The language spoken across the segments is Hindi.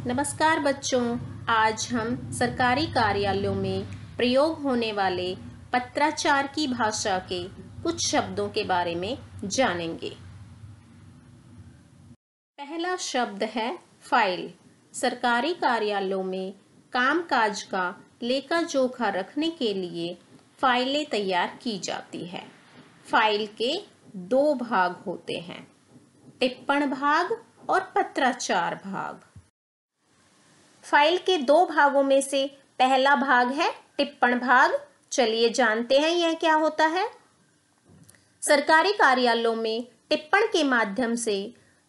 नमस्कार बच्चों, आज हम सरकारी कार्यालयों में प्रयोग होने वाले पत्राचार की भाषा के कुछ शब्दों के बारे में जानेंगे। पहला शब्द है फाइल। सरकारी कार्यालयों में कामकाज का लेखा जोखा रखने के लिए फाइलें तैयार की जाती है। फाइल के दो भाग होते हैं, टिप्पण भाग और पत्राचार भाग। फाइल के दो भागों में से पहला भाग है टिप्पण भाग। चलिए जानते हैं यह क्या होता है। सरकारी कार्यालयों में टिप्पण के माध्यम से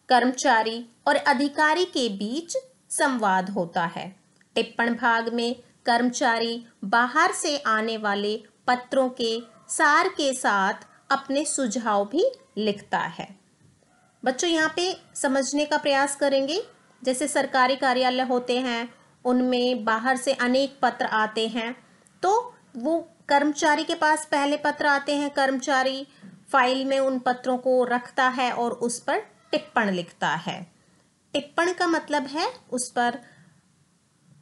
कर्मचारी और अधिकारी के बीच संवाद होता है। टिप्पण भाग में कर्मचारी बाहर से आने वाले पत्रों के सार के साथ अपने सुझाव भी लिखता है। बच्चों यहाँ पे समझने का प्रयास करेंगे। जैसे सरकारी कार्यालय होते हैं, उनमें बाहर से अनेक पत्र आते हैं, तो वो कर्मचारी के पास पहले पत्र आते हैं। कर्मचारी फाइल में उन पत्रों को रखता है और उस पर टिप्पण लिखता है। टिप्पण का मतलब है उस पर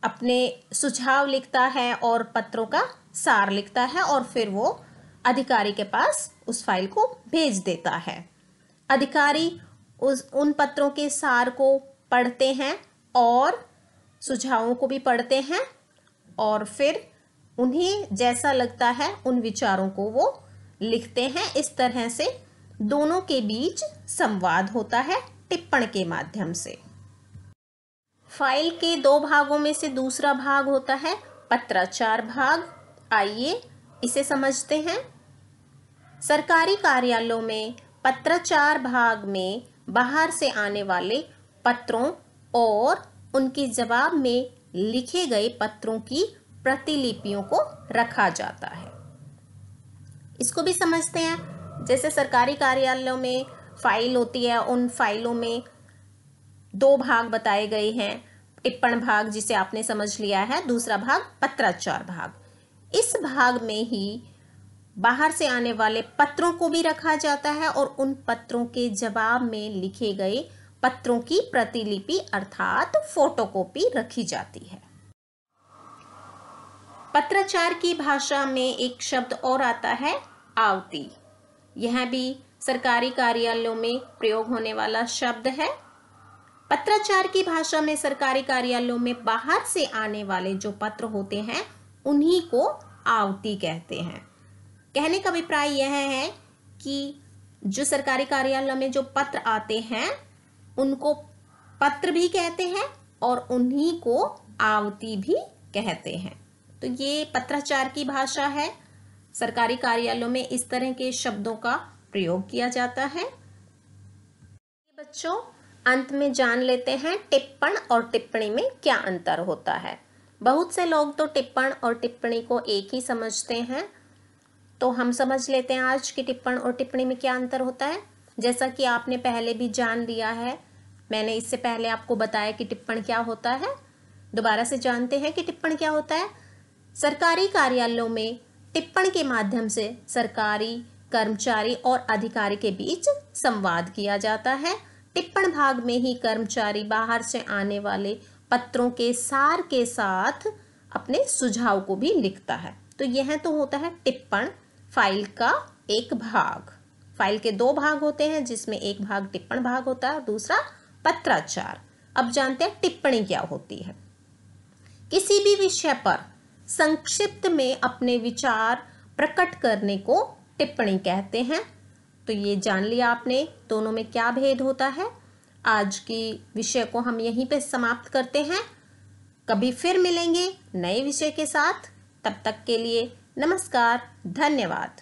अपने सुझाव लिखता है और पत्रों का सार लिखता है और फिर वो अधिकारी के पास उस फाइल को भेज देता है। अधिकारी उन पत्रों के सार को पढ़ते हैं और सुझावों को भी पढ़ते हैं और फिर उन्हें जैसा लगता है उन विचारों को वो लिखते हैं। इस तरह से दोनों के बीच संवाद होता है टिप्पण के माध्यम से। फाइल के दो भागों में से दूसरा भाग होता है पत्राचार भाग। आइए इसे समझते हैं। सरकारी कार्यालयों में पत्राचार भाग में बाहर से आने वाले पत्रों और उनके जवाब में लिखे गए पत्रों की प्रतिलिपियों को रखा जाता है। इसको भी समझते हैं। जैसे सरकारी कार्यालयों में फाइल होती है, उन फाइलों में दो भाग बताए गए हैं। टिप्पण भाग जिसे आपने समझ लिया है, दूसरा भाग पत्राचार भाग। इस भाग में ही बाहर से आने वाले पत्रों को भी रखा जाता है और उन पत्रों के जवाब में लिखे गए पत्रों की प्रतिलिपि अर्थात फोटोकॉपी रखी जाती है। पत्राचार की भाषा में एक शब्द और आता है आवती। यह भी सरकारी कार्यालयों में प्रयोग होने वाला शब्द है। पत्राचार की भाषा में सरकारी कार्यालयों में बाहर से आने वाले जो पत्र होते हैं उन्हीं को आवती कहते हैं। कहने का अभिप्राय यह है कि जो सरकारी कार्यालय में जो पत्र आते हैं उनको पत्र भी कहते हैं और उन्हीं को आवती भी कहते हैं। तो ये पत्राचार की भाषा है। सरकारी कार्यालयों में इस तरह के शब्दों का प्रयोग किया जाता है। बच्चों, अंत में जान लेते हैं टिप्पण और टिप्पणी में क्या अंतर होता है। बहुत से लोग तो टिप्पण और टिप्पणी को एक ही समझते हैं, तो हम समझ लेते हैं आज कि टिप्पण और टिप्पणी में क्या अंतर होता है। जैसा कि आपने पहले भी जान लिया है, मैंने इससे पहले आपको बताया कि टिप्पण क्या होता है। दोबारा से जानते हैं कि टिप्पण क्या होता है। सरकारी कार्यालयों में टिप्पण के माध्यम से सरकारी कर्मचारी और अधिकारी के बीच संवाद किया जाता है। टिप्पण भाग में ही कर्मचारी बाहर से आने वाले पत्रों के सार के साथ अपने सुझाव को भी लिखता है। तो यह तो होता है टिप्पण, फाइल का एक भाग। फाइल के दो भाग होते हैं जिसमें एक भाग टिप्पण भाग होता है और दूसरा पत्राचार। अब जानते हैं टिप्पणी क्या होती है। किसी भी विषय पर संक्षिप्त में अपने विचार प्रकट करने को टिप्पणी कहते हैं। तो ये जान लिया आपने दोनों में क्या भेद होता है। आज की विषय को हम यहीं पे समाप्त करते हैं। कभी फिर मिलेंगे नए विषय के साथ। तब तक के लिए नमस्कार, धन्यवाद।